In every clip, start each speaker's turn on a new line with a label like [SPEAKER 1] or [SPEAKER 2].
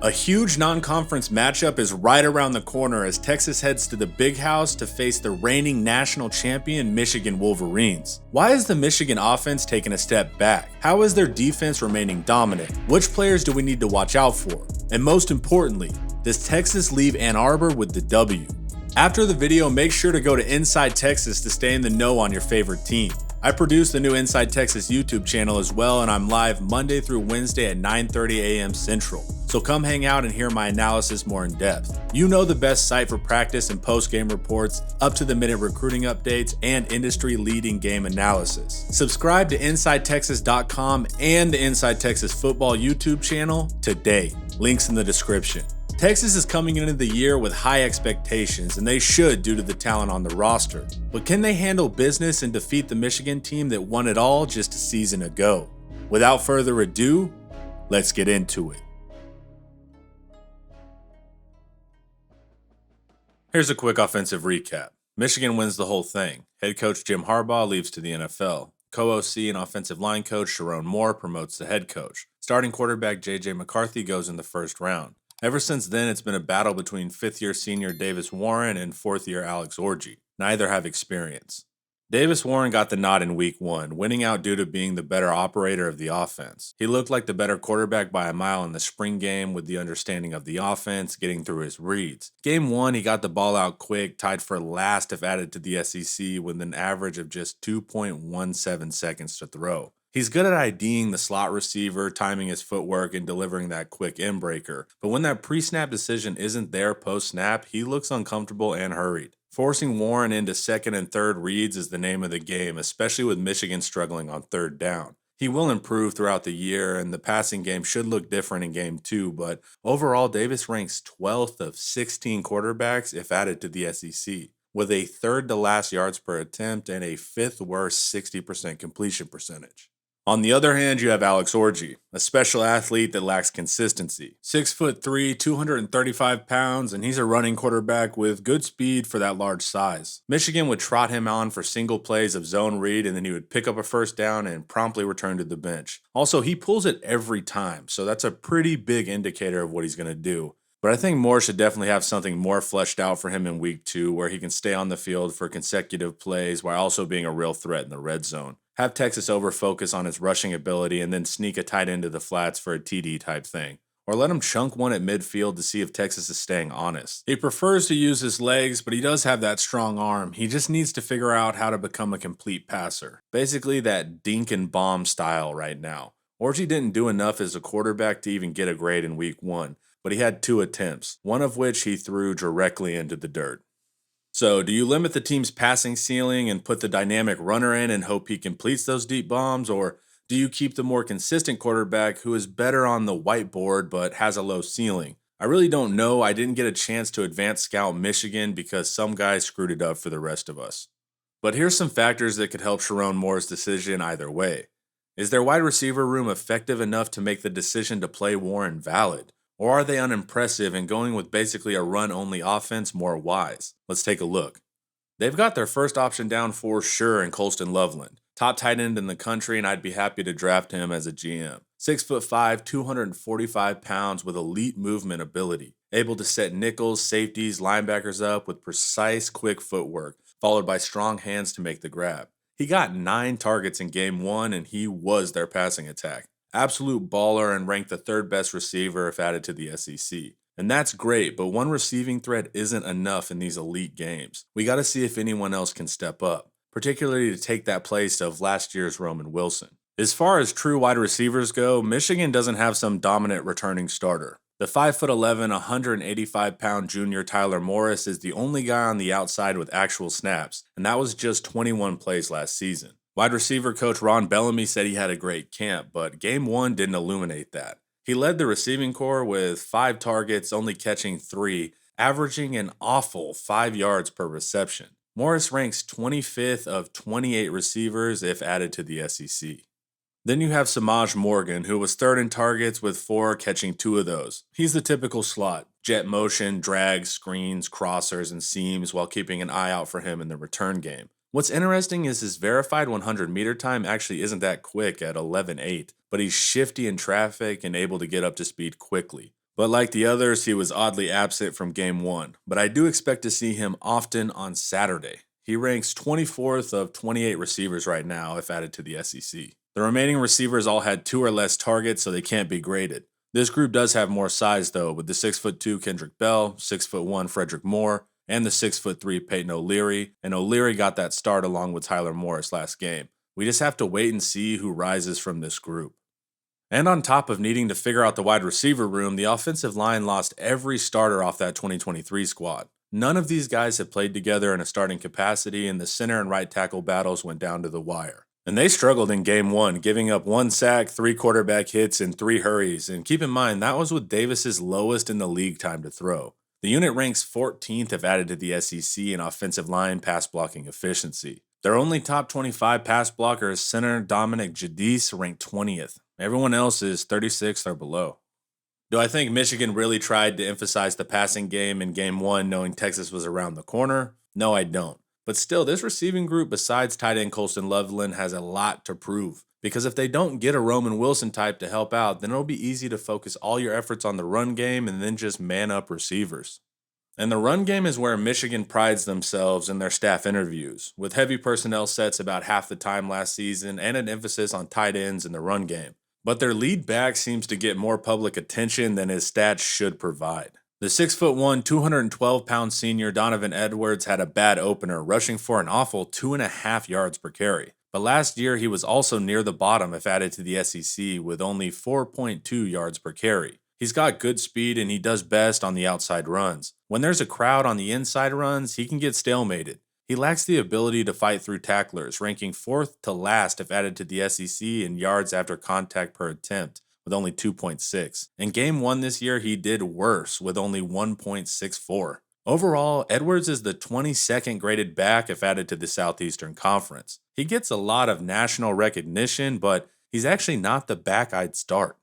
[SPEAKER 1] A huge non-conference matchup is right around the corner as Texas heads to the Big House to face the reigning national champion Michigan Wolverines. Why is the Michigan offense taking a step back? How is their defense remaining dominant? Which players do we need to watch out for? And most importantly, does Texas leave Ann Arbor with the W? After the video, make sure to go to Inside Texas to stay in the know on your favorite team. I produce the new Inside Texas YouTube channel as well, and I'm live Monday through Wednesday at 9:30 a.m. Central. So come hang out and hear my analysis more in depth. You know the best site for practice and post-game reports, up-to-the-minute recruiting updates, and industry-leading game analysis. Subscribe to InsideTexas.com and the Inside Texas Football YouTube channel today. Links in the description. Texas is coming into the year with high expectations, and they should due to the talent on the roster. But can they handle business and defeat the Michigan team that won it all just a season ago? Without further ado, let's get into it. Here's a quick offensive recap. Michigan wins the whole thing. Head coach Jim Harbaugh leaves to the NFL. Co-OC and offensive line coach Sharon Moore promotes to head coach. Starting quarterback J.J. McCarthy goes in the first round. Ever since then, it's been a battle between fifth-year senior Davis Warren and fourth-year Alex Orji. Neither have experience. Davis Warren got the nod in week 1, winning out due to being the better operator of the offense. He looked like the better quarterback by a mile in the spring game with the understanding of the offense, getting through his reads. Game 1, he got the ball out quick, tied for last if added to the SEC with an average of just 2.17 seconds to throw. He's good at IDing the slot receiver, timing his footwork, and delivering that quick inbreaker. But when that pre-snap decision isn't there post-snap, he looks uncomfortable and hurried. Forcing Warren into second and third reads is the name of the game, especially with Michigan struggling on third down. He will improve throughout the year, and the passing game should look different in Game 2, but overall, Davis ranks 12th of 16 quarterbacks if added to the SEC, with a third to last yards per attempt and a fifth worst 60% completion percentage. On the other hand, you have Alex Orji, a special athlete that lacks consistency. 6'3", 235 pounds, and he's a running quarterback with good speed for that large size. Michigan would trot him on for single plays of zone read, and then he would pick up a first down and promptly return to the bench. Also, he pulls it every time, so that's a pretty big indicator of what he's going to do. But I think Moore should definitely have something more fleshed out for him in week 2, where he can stay on the field for consecutive plays while also being a real threat in the red zone. Have Texas over-focus on his rushing ability and then sneak a tight end to the flats for a TD type thing. Or let him chunk one at midfield to see if Texas is staying honest. He prefers to use his legs, but he does have that strong arm. He just needs to figure out how to become a complete passer. Basically that dink and bomb style right now. Orji didn't do enough as a quarterback to even get a grade in week 1, but he had 2 attempts, one of which he threw directly into the dirt. So, do you limit the team's passing ceiling and put the dynamic runner in and hope he completes those deep bombs, or do you keep the more consistent quarterback who is better on the whiteboard but has a low ceiling? I really don't know. I didn't get a chance to advance scout Michigan because some guy screwed it up for the rest of us. But here's some factors that could help Sharon Moore's decision either way. Is their wide receiver room effective enough to make the decision to play Warren valid? Or are they unimpressive and going with basically a run-only offense more wise? Let's take a look. They've got their first option down for sure in Colston Loveland. Top tight end in the country, and I'd be happy to draft him as a GM. 6'5", 245 pounds with elite movement ability. Able to set nickels, safeties, linebackers up with precise, quick footwork, followed by strong hands to make the grab. He got 9 targets in Game 1, and he was their passing attack. Absolute baller and ranked the 3rd best receiver if added to the SEC. And that's great, but one receiving threat isn't enough in these elite games. We got to see if anyone else can step up, particularly to take that place of last year's Roman Wilson. As far as true wide receivers go, Michigan doesn't have some dominant returning starter. The 5'11", 185-pound junior Tyler Morris is the only guy on the outside with actual snaps, and that was just 21 plays last season. Wide receiver coach Ron Bellamy said he had a great camp, but Game 1 didn't illuminate that. He led the receiving corps with 5 targets, only catching 3, averaging an awful 5 yards per reception. Morris ranks 25th of 28 receivers if added to the SEC. Then you have Samaj Morgan, who was 3rd in targets with 4, catching 2 of those. He's the typical slot. Jet motion, drags, screens, crossers, and seams while keeping an eye out for him in the return game. What's interesting is his verified 100-meter time actually isn't that quick at 11.8, but he's shifty in traffic and able to get up to speed quickly. But like the others, he was oddly absent from game one. But I do expect to see him often on Saturday. He ranks 24th of 28 receivers right now if added to the SEC. The remaining receivers all had 2 or less targets, so they can't be graded. This group does have more size though, with the 6'2" Kendrick Bell, 6'1" Frederick Moore, and the 6'3" Peyton O'Leary, and O'Leary got that start along with Tyler Morris last game. We just have to wait and see who rises from this group. And on top of needing to figure out the wide receiver room, the offensive line lost every starter off that 2023 squad. None of these guys have played together in a starting capacity, and the center and right tackle battles went down to the wire. And they struggled in game one, giving up 1 sack, 3 quarterback hits, and 3 hurries. And keep in mind, that was with Davis's lowest in the league time to throw. The unit ranks 14th if added to the SEC in offensive line pass blocking efficiency. Their only top 25 pass blocker is center Dominic Jadis, ranked 20th. Everyone else is 36th or below. Do I think Michigan really tried to emphasize the passing game in game one, knowing Texas was around the corner? No, I don't. But still, this receiving group, besides tight end Colston Loveland, has a lot to prove. Because if they don't get a Roman Wilson type to help out, then it'll be easy to focus all your efforts on the run game and then just man up receivers. And the run game is where Michigan prides themselves in their staff interviews, with heavy personnel sets about half the time last season and an emphasis on tight ends in the run game. But their lead back seems to get more public attention than his stats should provide. The 6'1", 212-pound senior Donovan Edwards had a bad opener, rushing for an awful 2.5 yards per carry. But last year, he was also near the bottom if added to the SEC with only 4.2 yards per carry. He's got good speed and he does best on the outside runs. When there's a crowd on the inside runs, he can get stalemated. He lacks the ability to fight through tacklers, ranking 4th to last if added to the SEC in yards after contact per attempt, with only 2.6. In game one this year, he did worse, with only 1.64. Overall, Edwards is the 22nd graded back if added to the Southeastern Conference. He gets a lot of national recognition, but he's actually not the back I'd start.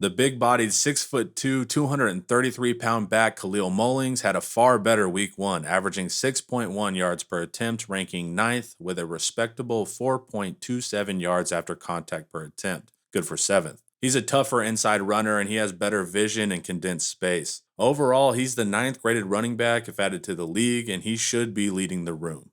[SPEAKER 1] The big-bodied 6'2", 233-pound back Khalil Mullings had a far better week one, averaging 6.1 yards per attempt, ranking 9th with a respectable 4.27 yards after contact per attempt, good for 7th. He's a tougher inside runner and he has better vision and condensed space. Overall, he's the 9th graded running back if added to the league, and he should be leading the room.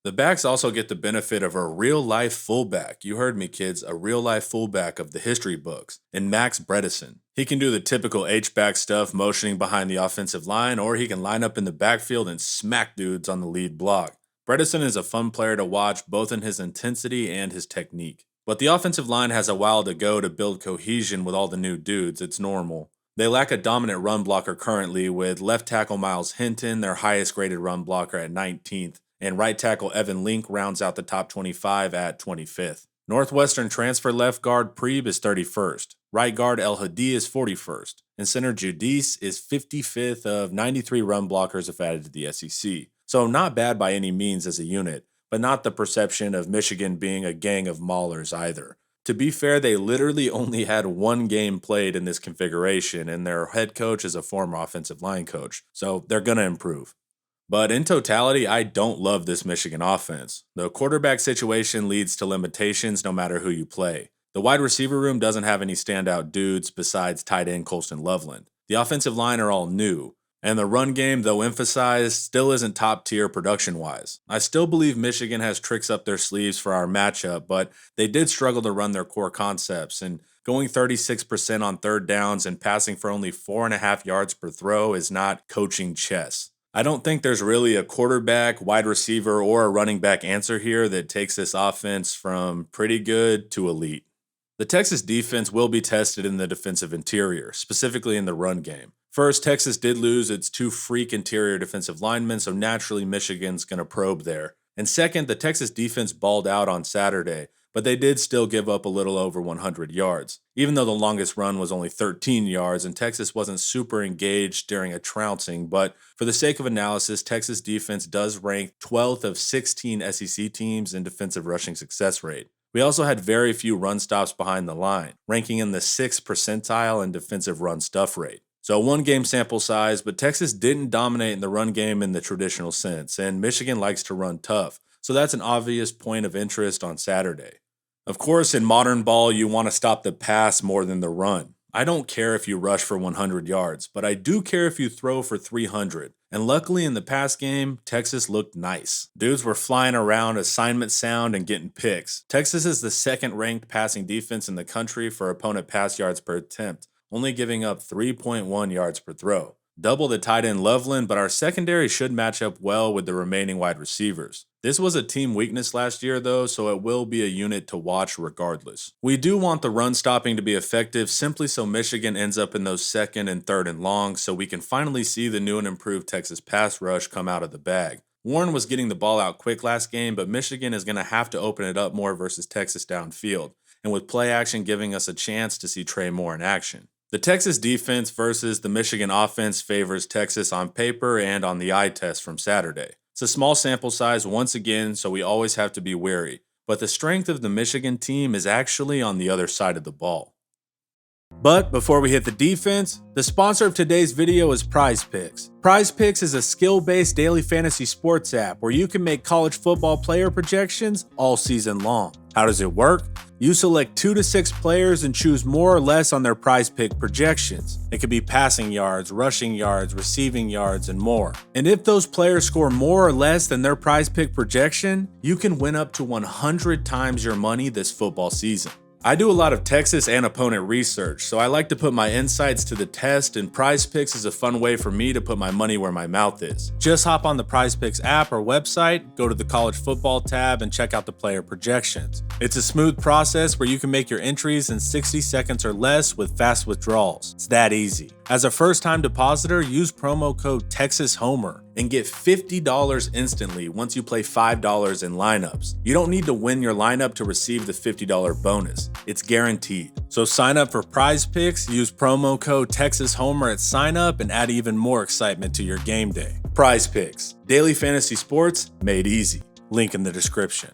[SPEAKER 1] The backs also get the benefit of a real-life fullback. You heard me, kids, a real-life fullback of the history books, in Max Bredesen. He can do the typical H-back stuff, motioning behind the offensive line, or he can line up in the backfield and smack dudes on the lead block. Bredesen is a fun player to watch, both in his intensity and his technique. But the offensive line has a while to go to build cohesion with all the new dudes. It's normal. They lack a dominant run blocker currently, with left tackle Miles Hinton, their highest-graded run blocker, at 19th. And right tackle Evan Link rounds out the top 25 at 25th. Northwestern transfer left guard Preeb is 31st. Right guard El Hadi is 41st. And center Judis is 55th of 93 run blockers if added to the SEC. So not bad by any means as a unit, but not the perception of Michigan being a gang of maulers either. To be fair, they literally only had 1 game played in this configuration, and their head coach is a former offensive line coach, so they're going to improve. But in totality, I don't love this Michigan offense. The quarterback situation leads to limitations no matter who you play. The wide receiver room doesn't have any standout dudes besides tight end Colston Loveland. The offensive line are all new. And the run game, though emphasized, still isn't top tier production-wise. I still believe Michigan has tricks up their sleeves for our matchup, but they did struggle to run their core concepts, and going 36% on third downs and passing for only 4.5 yards per throw is not coaching chess. I don't think there's really a quarterback, wide receiver, or a running back answer here that takes this offense from pretty good to elite. The Texas defense will be tested in the defensive interior, specifically in the run game. First, Texas did lose its 2 freak interior defensive linemen, so naturally Michigan's going to probe there. And second, the Texas defense balled out on Saturday, but they did still give up a little over 100 yards, even though the longest run was only 13 yards and Texas wasn't super engaged during a trouncing. But for the sake of analysis, Texas defense does rank 12th of 16 SEC teams in defensive rushing success rate. We also had very few run stops behind the line, ranking in the 6th percentile in defensive run stuff rate. So 1 game sample size, but Texas didn't dominate in the run game in the traditional sense, and Michigan likes to run tough, so that's an obvious point of interest on Saturday. Of course, in modern ball, you want to stop the pass more than the run, I don't care if you rush for 100 yards, but I do care if you throw for 300. And luckily in the past game, Texas looked nice. Dudes were flying around, assignment sound, and getting picks. Texas is the second ranked passing defense in the country for opponent pass yards per attempt, only giving up 3.1 yards per throw. Double the tight end Loveland, but our secondary should match up well with the remaining wide receivers. This was a team weakness last year though, so it will be a unit to watch regardless. We do want the run stopping to be effective simply so Michigan ends up in those second and third and long so we can finally see the new and improved Texas pass rush come out of the bag. Warren was getting the ball out quick last game, but Michigan is going to have to open it up more versus Texas downfield, and with play action giving us a chance to see Trey Moore in action. The Texas defense versus the Michigan offense favors Texas on paper and on the eye test from Saturday. It's a small sample size once again, so we always have to be wary. But the strength of the Michigan team is actually on the other side of the ball. But before we hit the defense, the sponsor of today's video is PrizePicks. PrizePicks is a skill-based daily fantasy sports app where you can make college football player projections all season long. How does it work? You select 2 to 6 players and choose more or less on their PrizePick projections. It could be passing yards, rushing yards, receiving yards, and more. And if those players score more or less than their PrizePick projection, you can win up to 100 times your money this football season. I do a lot of Texas and opponent research, so I like to put my insights to the test, and PrizePicks is a fun way for me to put my money where my mouth is. Just hop on the PrizePicks app or website, go to the college football tab, and check out the player projections. It's a smooth process where you can make your entries in 60 seconds or less with fast withdrawals. It's that easy. As a first-time depositor, use promo code TexasHomer and get $50 instantly once you play $5 in lineups. You don't need to win your lineup to receive the $50 bonus. It's guaranteed. So sign up for PrizePicks, use promo code TexasHomer at sign up, and add even more excitement to your game day. PrizePicks, daily fantasy sports made easy. Link in the description.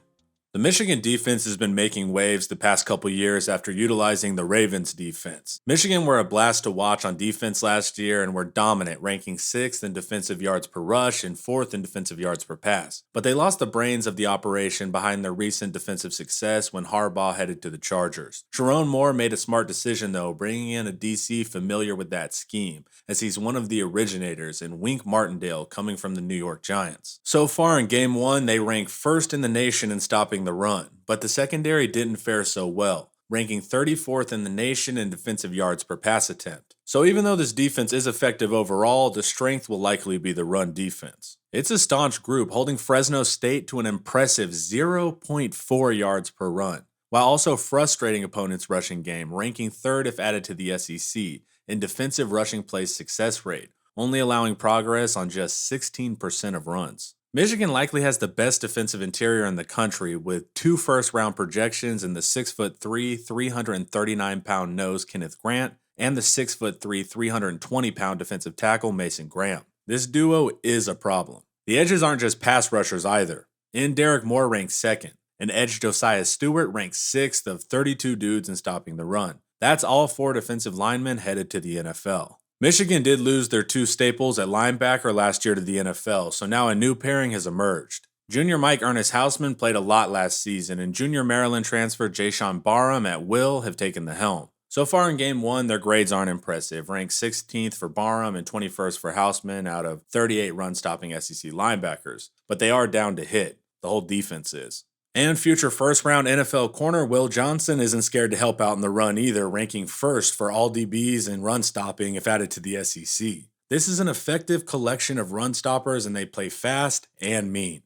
[SPEAKER 1] The Michigan defense has been making waves the past couple years after utilizing the Ravens defense. Michigan were a blast to watch on defense last year and were dominant, ranking 6th in defensive yards per rush and 4th in defensive yards per pass. But they lost the brains of the operation behind their recent defensive success when Harbaugh headed to the Chargers. Sharon Moore made a smart decision though, bringing in a DC familiar with that scheme, as he's one of the originators, and Wink Martindale coming from the New York Giants. So far in Game 1, they rank 1st in the nation in stopping the run, but the secondary didn't fare so well, ranking 34th in the nation in defensive yards per pass attempt. So even though this defense is effective overall, the strength will likely be the run defense. It's a staunch group, holding Fresno State to an impressive 0.4 yards per run, while also frustrating opponents' rushing game, ranking 3rd if added to the SEC in defensive rushing play success rate, only allowing progress on just 16% of runs. Michigan likely has the best defensive interior in the country, with 2 first-round projections in the 6'3", 339-pound nose Kenneth Grant and the 6'3", 320-pound defensive tackle Mason Graham. This duo is a problem. The edges aren't just pass rushers either. Derek Moore ranks 2nd, and edge Josiah Stewart ranks 6th of 32 dudes in stopping the run. That's all 4 defensive linemen headed to the NFL. Michigan did lose their 2 staples at linebacker last year to the NFL, so now a new pairing has emerged. Junior Mike Ernest Hausman played a lot last season, and junior Maryland transfer Jayshon Barham at will have taken the helm. So far in Game 1, their grades aren't impressive, ranked 16th for Barham and 21st for Hausman out of 38 run-stopping SEC linebackers, but they are down to hit. The whole defense is. And future first-round NFL corner Will Johnson isn't scared to help out in the run either, ranking 1st for all DBs in run stopping if added to the SEC. This is an effective collection of run stoppers, and they play fast and mean.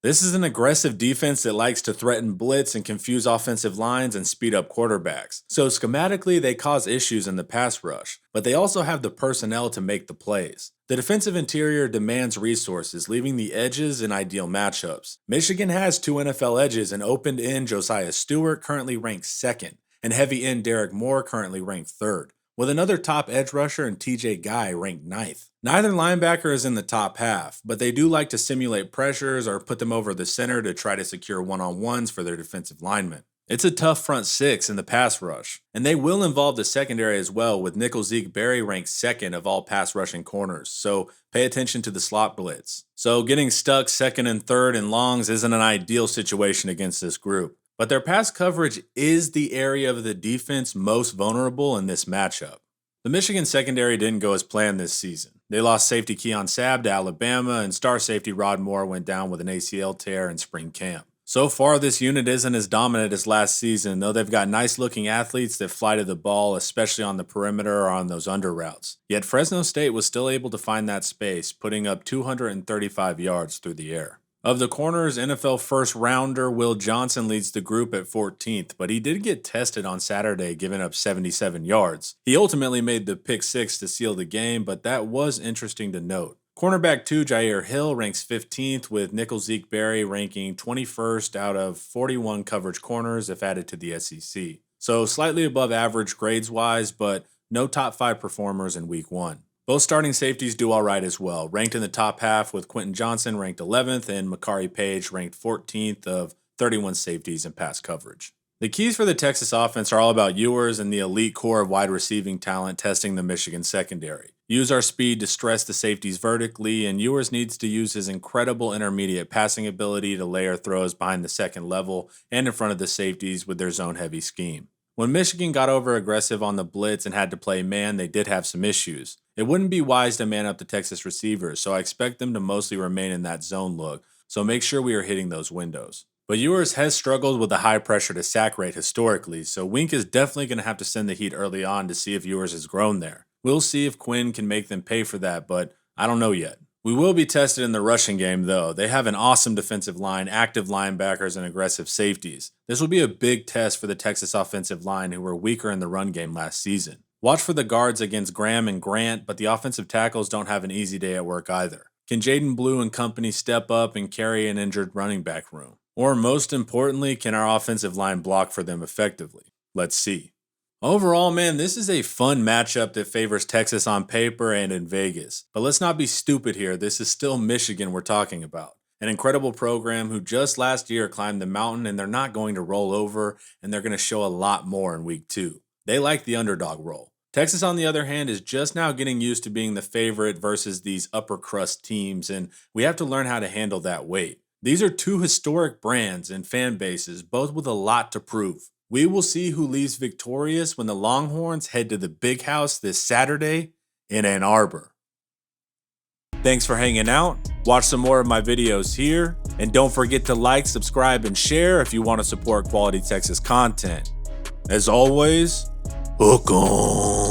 [SPEAKER 1] This is an aggressive defense that likes to threaten blitz and confuse offensive lines and speed up quarterbacks. So schematically, they cause issues in the pass rush, but they also have the personnel to make the plays. The defensive interior demands resources, leaving the edges in ideal matchups. Michigan has 2 NFL edges, and opened end Josiah Stewart currently ranked 2nd, and heavy end Derek Moore currently ranked 3rd, with another top edge rusher and TJ Guy ranked 9th. Neither linebacker is in the top half, but they do like to simulate pressures or put them over the center to try to secure one-on-ones for their defensive linemen. It's a tough front 6 in the pass rush, and they will involve the secondary as well, with nickel Zeke Berry ranked 2nd of all pass rushing corners, so pay attention to the slot blitz. So getting stuck 2nd and 3rd in longs isn't an ideal situation against this group, but their pass coverage is the area of the defense most vulnerable in this matchup. The Michigan secondary didn't go as planned this season. They lost safety Keon Sabb to Alabama, and star safety Rod Moore went down with an ACL tear in spring camp. So far, this unit isn't as dominant as last season, though they've got nice-looking athletes that fly to the ball, especially on the perimeter or on those under routes. Yet Fresno State was still able to find that space, putting up 235 yards through the air. Of the corners, NFL first-rounder Will Johnson leads the group at 14th, but he did get tested on Saturday, giving up 77 yards. He ultimately made the pick six to seal the game, but that was interesting to note. Cornerback 2, Jair Hill, ranks 15th, with nickel Zeke Berry ranking 21st out of 41 coverage corners if added to the SEC. So slightly above average grades-wise, but no top 5 performers in week 1. Both starting safeties do all right as well, ranked in the top half with Quentin Johnson ranked 11th and Makari Page ranked 14th of 31 safeties in pass coverage. The keys for the Texas offense are all about Ewers and the elite core of wide receiving talent testing the Michigan secondary. Use our speed to stress the safeties vertically, and Ewers needs to use his incredible intermediate passing ability to layer throws behind the second level and in front of the safeties with their zone-heavy scheme. When Michigan got over-aggressive on the blitz and had to play man, they did have some issues. It wouldn't be wise to man up the Texas receivers, so I expect them to mostly remain in that zone look, so make sure we are hitting those windows. But Ewers has struggled with a high pressure to sack rate historically, so Wink is definitely going to have to send the heat early on to see if Ewers has grown there. We'll see if Quinn can make them pay for that, but I don't know yet. We will be tested in the rushing game, though. They have an awesome defensive line, active linebackers, and aggressive safeties. This will be a big test for the Texas offensive line, who were weaker in the run game last season. Watch for the guards against Graham and Grant, but the offensive tackles don't have an easy day at work either. Can Jaden Blue and company step up and carry an injured running back room? Or most importantly, can our offensive line block for them effectively? Let's see. Overall, man, this is a fun matchup that favors Texas on paper and in Vegas. But let's not be stupid here. This is still Michigan we're talking about. An incredible program who just last year climbed the mountain, and they're not going to roll over, and they're going to show a lot more in week 2. They like the underdog role. Texas, on the other hand, is just now getting used to being the favorite versus these upper crust teams, and we have to learn how to handle that weight. These are two historic brands and fan bases, both with a lot to prove. We will see who leaves victorious when the Longhorns head to the Big House this Saturday in Ann Arbor. Thanks for hanging out. Watch some more of my videos here. And don't forget to like, subscribe, and share if you want to support quality Texas content. As always, hook 'em.